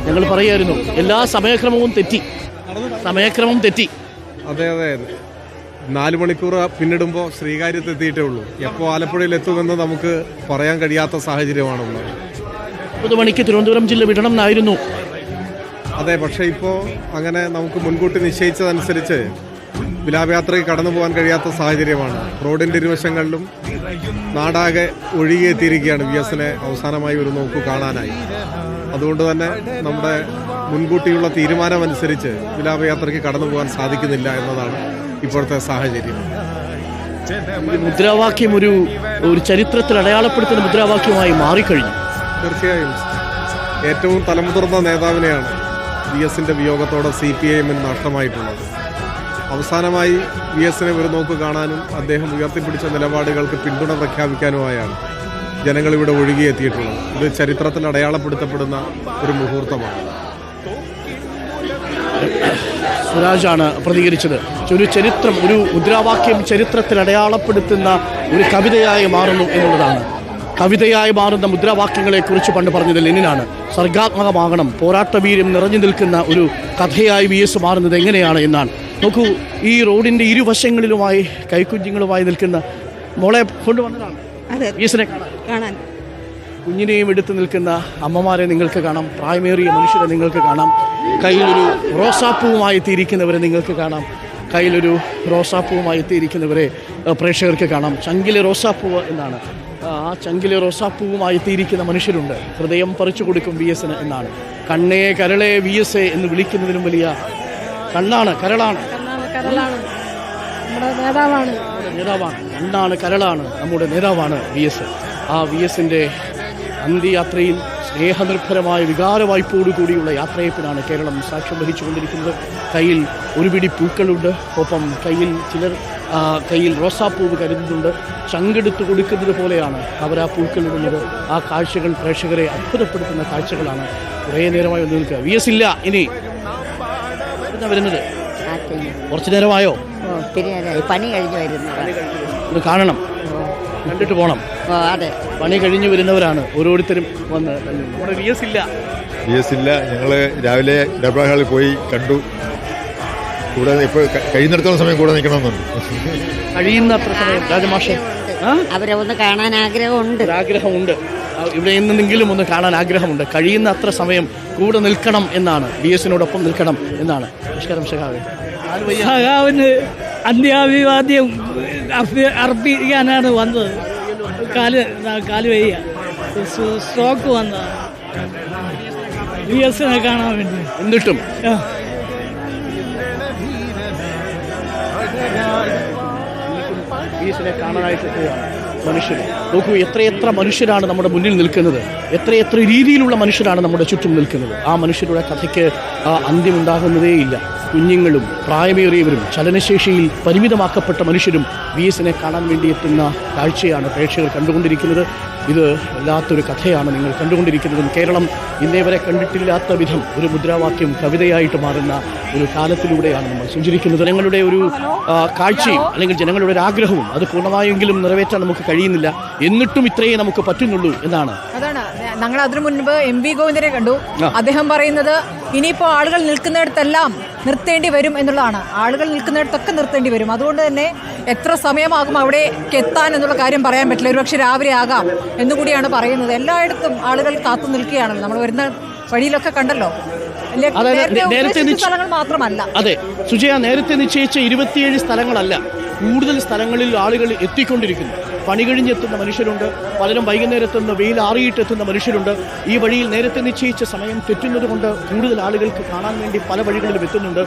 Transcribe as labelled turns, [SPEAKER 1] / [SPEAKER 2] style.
[SPEAKER 1] ഞങ്ങൾ പറയായിരുന്നു എല്ലാ സമയക്രമവും തെറ്റി.
[SPEAKER 2] അതെ 4 മണിക്കൂർ പിന്നിടുമ്പോൾ ശ്രീകാര്യത്ത് എത്തിയിട്ടേ ഉള്ളൂ. എപ്പോൾ ആലപ്പുഴയിൽ എത്തുമെന്ന് നമുക്ക് പറയാൻ കഴിയാത്ത സാഹചര്യമാണുള്ളത്.
[SPEAKER 1] 9 മണിക്ക് തിരുവനന്തപുരം ജില്ല വിടണം എന്നായിരുന്നു.
[SPEAKER 2] അതെ, പക്ഷേ ഇപ്പോൾ അങ്ങനെ നമുക്ക് മുൻകൂട്ടി നിശ്ചയിച്ചതനുസരിച്ച് വിലാപയാത്രയ്ക്ക് കടന്നു പോകാൻ കഴിയാത്ത സാഹചര്യമാണ്. റോഡിൻ്റെ ഇരുവശങ്ങളിലും നാടാകെ ഒഴുകിയെത്തിയിരിക്കുകയാണ് VS-നെ അവസാനമായി ഒരു നോക്കു കാണാനായി. അതുകൊണ്ട് തന്നെ നമ്മുടെ മുൻകൂട്ടിയുള്ള തീരുമാനമനുസരിച്ച് വിലാപയാത്രയ്ക്ക് കടന്നു പോകാൻ സാധിക്കുന്നില്ല എന്നതാണ് ഇപ്പോഴത്തെ സാഹചര്യം.
[SPEAKER 1] മുദ്രാവാക്യം ഒരു ചരിത്രത്തിൽ അടയാളപ്പെടുത്തുന്ന മുദ്രാവാക്യമായി മാറിക്കഴിഞ്ഞു.
[SPEAKER 2] തീർച്ചയായും ഏറ്റവും തലമുതിർന്ന നേതാവിനെയാണ് VS-ന്റെ വിയോഗത്തോടെ CPI-എമ്മിന് നഷ്ടമായിട്ടുള്ളത്. അവസാനമായി VS-നെ ഒരു നോക്ക് കാണാനും അദ്ദേഹം ഉയർത്തിപ്പിടിച്ച നിലപാടുകൾക്ക് പിന്തുണ പ്രഖ്യാപിക്കാനുമായാണ് ജനങ്ങളിവിടെ ഒഴുകിയെത്തിയിട്ടുള്ളത്. ഇത് ചരിത്രത്തിൽ അടയാളപ്പെടുത്തപ്പെടുന്ന ഒരു മുഹൂർത്തമാണ്.
[SPEAKER 1] സുരാജാണ് പ്രതികരിച്ചത്. ഒരു മുദ്രാവാക്യം ചരിത്രത്തിൽ അടയാളപ്പെടുത്തുന്ന ഒരു കവിതയായി മാറുന്നു എന്നുള്ളതാണ്. കവിതയായി മാറുന്ന മുദ്രാവാക്യങ്ങളെ കുറിച്ച് പണ്ട് പറഞ്ഞത് ലെനിനാണ്. സർഗാത്മകമാകണം, പോരാട്ടവീര്യം നിറഞ്ഞു നിൽക്കുന്ന ഒരു കഥയായി VS മാറുന്നത് എങ്ങനെയാണ് എന്നാണ്. നോക്കൂ, ഈ റോഡിൻ്റെ ഇരുവശങ്ങളിലുമായി കൈക്കുഞ്ഞുങ്ങളുമായി നിൽക്കുന്ന മോളെ കൊണ്ടുവന്നതാണ് VS-നെ കാണാൻ. കുഞ്ഞിനെയും എടുത്ത് നിൽക്കുന്ന അമ്മമാരെ നിങ്ങൾക്ക് കാണാം, പ്രായമേറിയ മനുഷ്യരെ നിങ്ങൾക്ക് കാണാം, കയ്യിലൊരു റോസാപ്പൂവുമായി എത്തിയിരിക്കുന്നവരെ നിങ്ങൾക്ക് കാണാം, കയ്യിലൊരു റോസാപ്പൂവുമായി എത്തിയിരിക്കുന്നവരെ പ്രേക്ഷകർക്ക് കാണാം. ചങ്കിലെ റോസാപ്പൂവ് എന്നാണ്. ആ ചങ്കിലെ റോസാപ്പൂവുമായി എത്തിയിരിക്കുന്ന മനുഷ്യരുണ്ട്. ഹൃദയം പറിച്ചു കൊടുക്കും VS-ന് എന്നാണ്. കണ്ണേ കരളെ VS എന്ന് വിളിക്കുന്നതിനും വലിയ കണ്ണാണ്, കരളാണ്, നേതാവാണ്. കണ്ണാണ്, കരളാണ്, നമ്മുടെ നേതാവാണ് VS. ആ VS-ന്റെ അന്ത്യയാത്രയിൽ സ്നേഹനിർഭരമായ വികാരവായ്പോടുകൂടിയുള്ള യാത്രയപ്പിനാണ് കേരളം സാക്ഷ്യം വഹിച്ചുകൊണ്ടിരിക്കുന്നത്. കയ്യിൽ ഒരു പിടി പൂക്കളുണ്ട്, ഒപ്പം ചിലർ കയ്യിൽ റോസാപ്പൂവ് കരുതുന്നുണ്ട്. ചങ്കെടുത്ത് കൊടുക്കുന്നത് പോലെയാണ് അവർ ആ പൂക്കളിടുന്നത്. ആ കാഴ്ചകൾ പ്രേക്ഷകരെ അത്ഭുതപ്പെടുത്തുന്ന കാഴ്ചകളാണ്. കുറേ നേരമായി ഒന്ന് നിൽക്കുക. VS ഇല്ല ഇനി വരുന്നത്. കുറച്ചു നേരമായോ?
[SPEAKER 3] പണി കഴിഞ്ഞ് വരുന്നത്.
[SPEAKER 1] ഒന്ന് കാണണം, കണ്ടിട്ട് പോകണം.
[SPEAKER 3] അതെ,
[SPEAKER 1] പണി കഴിഞ്ഞ് വരുന്നവരാണ് ഓരോരുത്തരും വന്ന്. നമ്മുടെ VS ഇല്ല.
[SPEAKER 4] ഞങ്ങൾ രാവിലെ ഡബ്ബ ഹാളിൽ പോയി കണ്ടു. കൂടെ ഇപ്പോൾ കഴിയുന്നിടത്തോളം സമയം കൂടെ നിൽക്കണമെന്നുണ്ട്.
[SPEAKER 1] കഴിയുന്നത്ര സമയം രാജമാഷ
[SPEAKER 3] അവരെ ഒന്ന് കാണാൻ ആഗ്രഹമുണ്ട്.
[SPEAKER 1] ഇവിടെ എന്തെങ്കിലും ഒന്ന് കാണാൻ ആഗ്രഹമുണ്ട്. കഴിയുന്ന അത്ര സമയം കൂടെ നിൽക്കണം എന്നാണ്, VS-നോടൊപ്പം നിൽക്കണം എന്നാണ്. നമസ്കാരം
[SPEAKER 5] സഖാവിന് അന്ത്യാഭിവാദ്യം അർപ്പിക്കാനാണ് വന്നത്. കാല് വയ്യ, സ്ട്രോക്ക് വന്നതാണ്. VS-നെ കാണാൻ വേണ്ടി.
[SPEAKER 1] എന്നിട്ടും VS-നെ കാണാനായിട്ട് മനുഷ്യർ നോക്കൂ, എത്രയെത്ര മനുഷ്യരാണ് നമ്മുടെ മുന്നിൽ നിൽക്കുന്നത്, എത്രയെത്ര രീതിയിലുള്ള മനുഷ്യരാണ് നമ്മുടെ ചുറ്റും നിൽക്കുന്നത്. ആ മനുഷ്യരുടെ കഥയ്ക്ക് അന്ത്യമുണ്ടാകുന്നതേയില്ല. കുഞ്ഞുങ്ങളും പ്രായമേറിയവരും ചലനശേഷിയിൽ പരിമിതമാക്കപ്പെട്ട മനുഷ്യരും VS-നെ കാണാൻ വേണ്ടി എത്തുന്ന കാഴ്ചയാണ് പ്രേക്ഷകർ കണ്ടുകൊണ്ടിരിക്കുന്നത്. ഇത് വല്ലാത്തൊരു കഥയാണ് നിങ്ങൾ കണ്ടുകൊണ്ടിരിക്കുന്നതും. കേരളം ഇന്നേ വരെ കണ്ടിട്ടില്ലാത്ത വിധം ഒരു മുദ്രാവാക്യം കവിതയായിട്ട് മാറുന്ന ഒരു കാലത്തിലൂടെയാണ് നമ്മൾ സഞ്ചരിക്കുന്നത്. ജനങ്ങളുടെ ഒരു കാഴ്ചയും അല്ലെങ്കിൽ ജനങ്ങളുടെ ഒരു ആഗ്രഹവും അത് പൂർണ്ണമായെങ്കിലും നിറവേറ്റാൻ നമുക്ക് കഴിയുന്നില്ല. എന്നിട്ടും ഇത്രയേ നമുക്ക് പറ്റുന്നുള്ളൂ എന്നാണ്.
[SPEAKER 6] അതാണ് ഞങ്ങൾ അതിനു മുൻപ് MV ഗോവിന്ദനെ കണ്ടു. അദ്ദേഹം പറയുന്നത് ഇനിയിപ്പോൾ ആളുകൾ നിൽക്കുന്നിടത്തെല്ലാം നിർത്തേണ്ടി വരും എന്നുള്ളതാണ്. ആളുകൾ നിൽക്കുന്നിടത്തൊക്കെ നിർത്തേണ്ടി വരും. അതുകൊണ്ട് തന്നെ എത്ര സമയമാകും അവിടേക്ക് എത്താൻ എന്നുള്ള കാര്യം പറയാൻ പറ്റില്ല. ഒരുപക്ഷെ രാവിലെ ആകാം എന്നുകൂടിയാണ് പറയുന്നത്. എല്ലായിടത്തും ആളുകൾ കാത്തു നിൽക്കുകയാണല്ലോ. നമ്മൾ വരുന്ന വഴിയിലൊക്കെ കണ്ടല്ലോ. സ്ഥലങ്ങൾ മാത്രമല്ല.
[SPEAKER 1] അതെ സുജയ, നേരത്തെ നിശ്ചയിച്ച 27 സ്ഥലങ്ങളല്ല, കൂടുതൽ സ്ഥലങ്ങളിൽ ആളുകൾ എത്തിക്കൊണ്ടിരിക്കുന്നു. പണി കഴിഞ്ഞെത്തുന്ന മനുഷ്യരുണ്ട്, പലരും വൈകുന്നേരത്തുന്ന വെയിൽ ആറിയിട്ടെത്തുന്ന മനുഷ്യരുണ്ട്. ഈ വഴിയിൽ നേരത്തെ നിശ്ചയിച്ച സമയം തെറ്റുന്നത് കൊണ്ട് കൂടുതൽ ആളുകൾക്ക് കാണാൻ വേണ്ടി പല വഴികളിലും എത്തുന്നുണ്ട്.